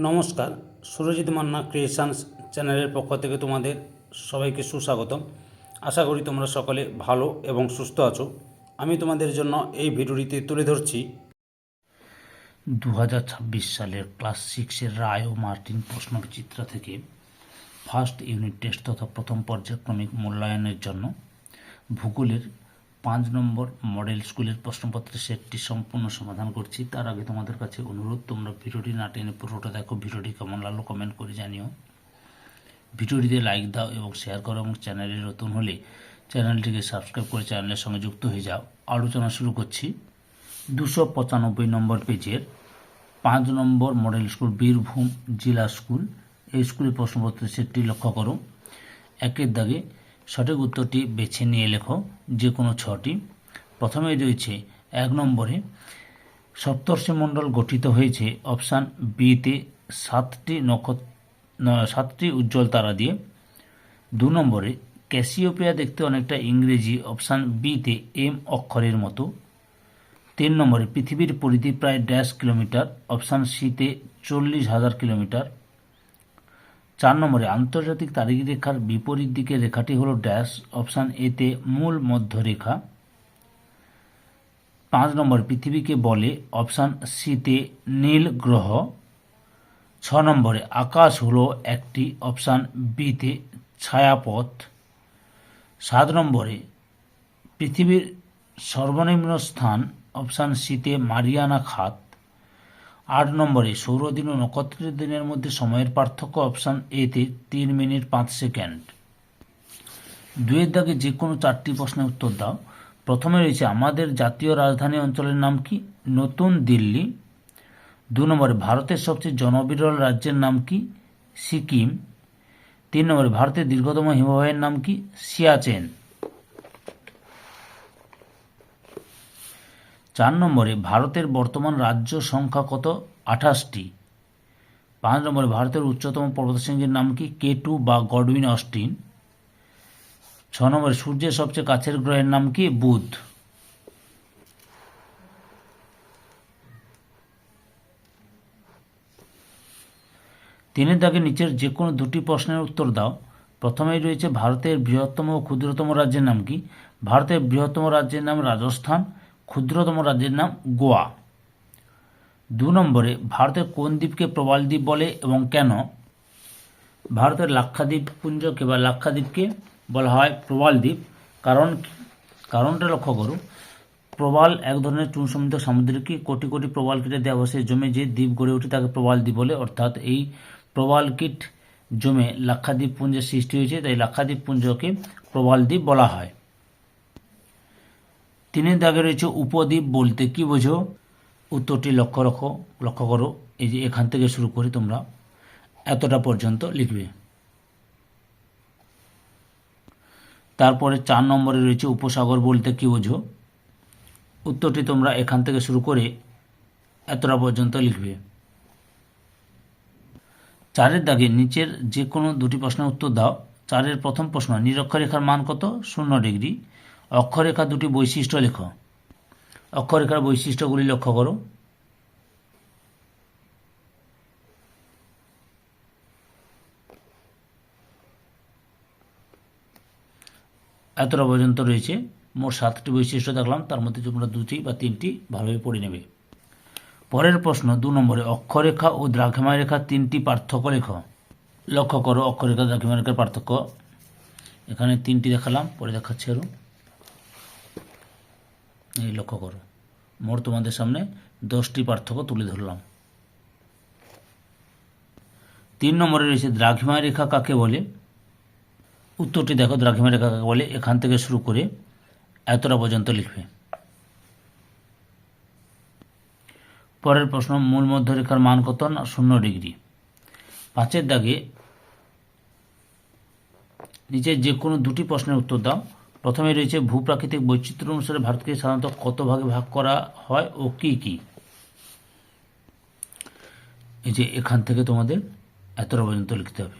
নমস্কার, সুরজিৎ মান্না ক্রিয়েশনস চ্যানেলের পক্ষ থেকে তোমাদের সবাইকে সুস্বাগতম। আশা করি তোমরা সকলে ভালো এবং সুস্থ আছো। আমি তোমাদের জন্য এই ভিডিওটিতে তুলে ধরছি 2026 সালের ক্লাস 6-এর রায় ও মার্টিন প্রশ্নবিচিত্রা থেকে ফার্স্ট ইউনিট টেস্ট তথা প্রথম পর্যায়ক্রমিক মূল্যায়নের জন্য ভূগোলের 5 নম্বর মডেল স্কুলের প্রশ্নপত্রের সেটটি সম্পূর্ণ সমাধান করছি। তার আগে তোমাদের কাছে অনুরোধ, তোমরা ভিডিওটি না টেনে পুরোটা দেখো। ভিডিওটি কেমন লাগলো কমেন্ট করে জানিও। ভিডিওটিতে লাইক দাও এবং শেয়ার করো, এবং চ্যানেলে নতুন হলে চ্যানেলটিকে সাবস্ক্রাইব করে চ্যানেলের সঙ্গে যুক্ত হয়ে যাও। আলোচনা শুরু করছি। 295 নম্বর পেজের 5 নম্বর মডেল স্কুল বীরভূম জেলা স্কুল, এই স্কুলের প্রশ্নপত্রের সেটটি লক্ষ্য করো। একের দাগে সঠিক উত্তরটি বেছে নিয়ে লেখো, যে কোনো 6টি। প্রথমে রয়েছে 1 নম্বরে সপ্তর্ষি মণ্ডল গঠিত হয়েছে অপশান বিতে 7টি উজ্জ্বল তারা দিয়ে। 2 নম্বরে ক্যাসিওপিয়া দেখতে অনেকটা ইংরেজি, অপশান বিতে এম অক্ষরের মতো। 3 নম্বরে পৃথিবীর পরিধি প্রায় ড্যাশ কিলোমিটার, অপশান সিতে 40,000 কিলোমিটার। 4 নম্বরে আন্তর্জাতিক তারিখরেখার বিপরীত দিকের রেখাটি হলো ড্যাশ, অপশান এতে মূল মধ্যরেখা। 5 নম্বর পৃথিবীকে বলে, অপশান সিতে নীল গ্রহ। 6 নম্বরে আকাশ হলো একটি, অপশান বিতে ছায়াপথ। 7 নম্বরে পৃথিবীর সর্বনিম্ন স্থান, অপশান সিতে মারিয়ানা খাত। 8 নম্বরে সৌরদিন ও নক্ষত্রের দিনের মধ্যে সময়ের পার্থক্য, অপশান এতে 3 মিনিট 5 সেকেন্ড। 2-এর দাগে যে কোনো 4টি প্রশ্নের উত্তর দাও। প্রথমে রয়েছে আমাদের জাতীয় রাজধানী অঞ্চলের নাম কি? নতুন দিল্লি। 2 নম্বরে ভারতের সবচেয়ে জনবিরল রাজ্যের নাম কি? সিকিম। 3 নম্বরে ভারতের দীর্ঘতম হিমবাহের নাম কি? সিয়াচেন। 4 নম্বরে ভারতের বর্তমান রাজ্য সংখ্যা কত? 28টি। 5 নম্বরে ভারতের উচ্চতম পর্বতশৃঙ্গের নাম কি? K2 বা গডউইন অস্টিন। 6 নম্বরে সূর্যের সবচেয়ে কাছের গ্রহের নাম কি? বুধ। 3-এর দাগে নিচের যে কোনো 2টি প্রশ্নের উত্তর দাও। প্রথমেই রয়েছে ভারতের বৃহত্তম ও ক্ষুদ্রতম রাজ্যের নাম কি? ভারতের বৃহত্তম রাজ্যের নাম রাজস্থান, ক্ষুদ্রতম রাজ্যের নাম গোয়া। 2 নম্বরে ভারতের কোন দ্বীপকে প্রবাল দ্বীপ বলে এবং কেন? ভারতের লাক্ষাদ্বীপ পুঞ্জকে বা লাক্ষাদ্বীপকে বলা হয় প্রবাল দ্বীপ। কারণটা লক্ষ্য করো। প্রবাল এক ধরনের চূর্ণ সমৃদ্ধ সামুদ্রিক কোটি কোটি প্রবাল কীটে দেয়াবশেষ জমে যে দ্বীপ গড়ে ওঠে তাকে প্রবাল দ্বীপ বলে। অর্থাৎ এই প্রবাল কীট জমে লাক্ষাদ্বীপ পুঞ্জের সৃষ্টি হয়েছে, তাই লাক্ষাদ্বীপ পুঞ্জকে প্রবাল দ্বীপ বলা হয়। 3-এর দাগে রয়েছে উপদ্বীপ বলতে কি বোঝো? উত্তরটি লক্ষ্য করো। এই যে এখান থেকে শুরু করে তোমরা এতটা পর্যন্ত লিখবে। তারপরে 4 নম্বরে রয়েছে উপসাগর বলতে কি বোঝো? উত্তরটি তোমরা এখান থেকে শুরু করে এতটা পর্যন্ত লিখবে। 4-এর দাগে নিচের যে কোনো 2টি প্রশ্নের উত্তর দাও। 4-এর প্রথম প্রশ্ন, নিরক্ষরেখার মান কত? 0 ডিগ্রি। অক্ষরেখার 2টি বৈশিষ্ট্য লেখো। অক্ষরেখার বৈশিষ্ট্যগুলি লক্ষ্য করো। এতটা পর্যন্ত রয়েছে। মোট 7টি বৈশিষ্ট্য দেখলাম, তার মধ্যে তোমরা 2টি বা 3টি ভালোভাবে পড়ে নেবে। পরের প্রশ্ন 2 নম্বরে অক্ষরেখা ও দ্রাঘিমা রেখার 3টি পার্থক্য লেখো। লক্ষ্য করো অক্ষরেখা দ্রাঘিমা রেখার পার্থক্য। এখানে 3টি দেখালাম, পরে দেখাচ্ছি আরও। এই লক্ষ্য করো, মোট তোমাদের সামনে 10টি পার্থক্য তুলে ধরলাম। 3 নম্বরে রয়েছে দ্রাঘিমা রেখা কাকে বলে? উত্তরটি দেখো, দ্রাঘিমা রেখা কাকে বলে এখান থেকে শুরু করে এতটা পর্যন্ত লিখবে। পরের প্রশ্ন, মূল মধ্যরেখার মান কত? না 0 ডিগ্রি। 5-এর দাগে নিচে যে কোনো 2টি প্রশ্নের উত্তর দাও। প্রথমে রয়েছে ভূপ্রাকৃতিক বৈচিত্র্য অনুসারে ভারতকে সাধারণত কত ভাগে ভাগ করা হয় ও কি কি? এই যে এখান থেকে তোমাদের এতটা পর্যন্ত লিখতে হবে।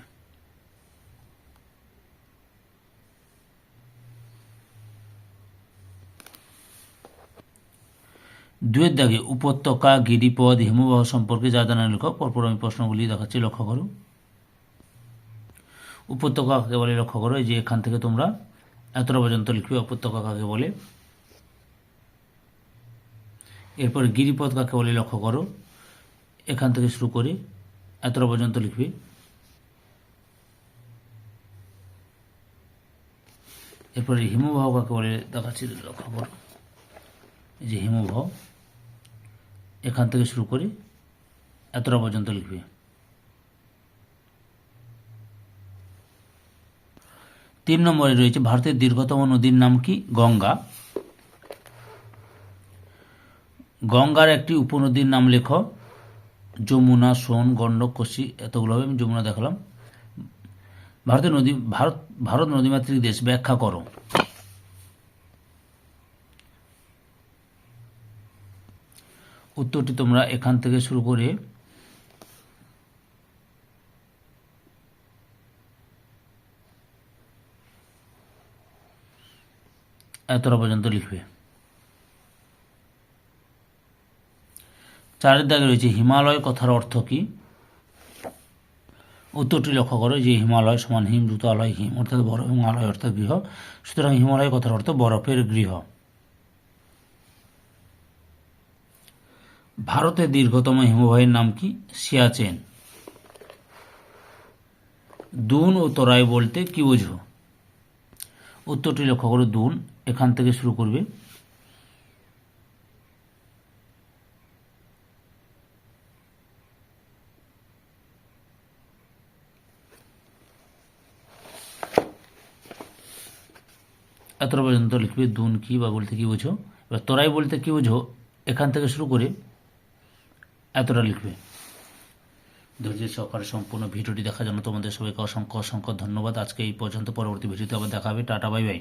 দুয়ের দাগে উপত্যকা, গিরিপথ, হিমবাহ সম্পর্কে যা জানা লেখো। পরপর আমি প্রশ্নগুলি দেখাচ্ছি, লক্ষ্য করো। উপত্যকা কাকে বলে লক্ষ্য করো, এই যে এখান থেকে তোমরা এতটা পর্যন্ত লিখবে উপত্যকা কাকে বলে। এরপরে গিরিপথ কাকে বলে লক্ষ্য করো, এখান থেকে শুরু করে এতটা পর্যন্ত লিখবে। এরপরে হিমবাহ কাকে বলে দেখাচ্ছি, লক্ষ্য করো। এই যে হিমবাহ, এখান থেকে শুরু করে এতটা পর্যন্ত লিখবে। 3 নম্বরে রয়েছে ভারতের দীর্ঘতম নদীর নাম কি? গঙ্গা। গঙ্গার একটি উপনদীর নাম লেখো। যমুনা, সোন, গণ্ডক, কোশি, এতগুলো হবে। আমি যমুনা দেখালাম। ভারত নদীমাতৃক দেশ, ব্যাখ্যা করো। উত্তরটি তোমরা এখান থেকে শুরু করে এতটা পর্যন্ত লিখবে। 4 দাগে রয়েছে হিমালয় কথার অর্থ কি? উত্তরটি লক্ষ্য করো যে হিমালয় সমান হিম যুক্ত আলয়, হিম অর্থাৎ বরফ এবং আলয় অর্থাৎ গৃহ, সুতরাং হিমালয় কথার অর্থ বরফের গৃহ। ভারতের দীর্ঘতম হিমবাহের নাম কি? সিয়াচেন। দুন ও তরাই বলতে কি বোঝো? উত্তরটি লক্ষ্য করো, দুন এখান থেকে শুরু করবে, এতটা পর্যন্ত লিখবে। দুন কি বা বলতে কি বোঝো। এবার তরাই বলতে কি বোঝো, এখান থেকে শুরু করে এতটা লিখবে। ধৈর্যের সহকারে সম্পূর্ণ ভিডিওটি দেখার জন্য তোমাদের সবাইকে অসংখ্য অসংখ্য ধন্যবাদ। আজকে এই পর্যন্ত, পরবর্তী ভিডিওতে আবার দেখা হবে। Tata, bye bye.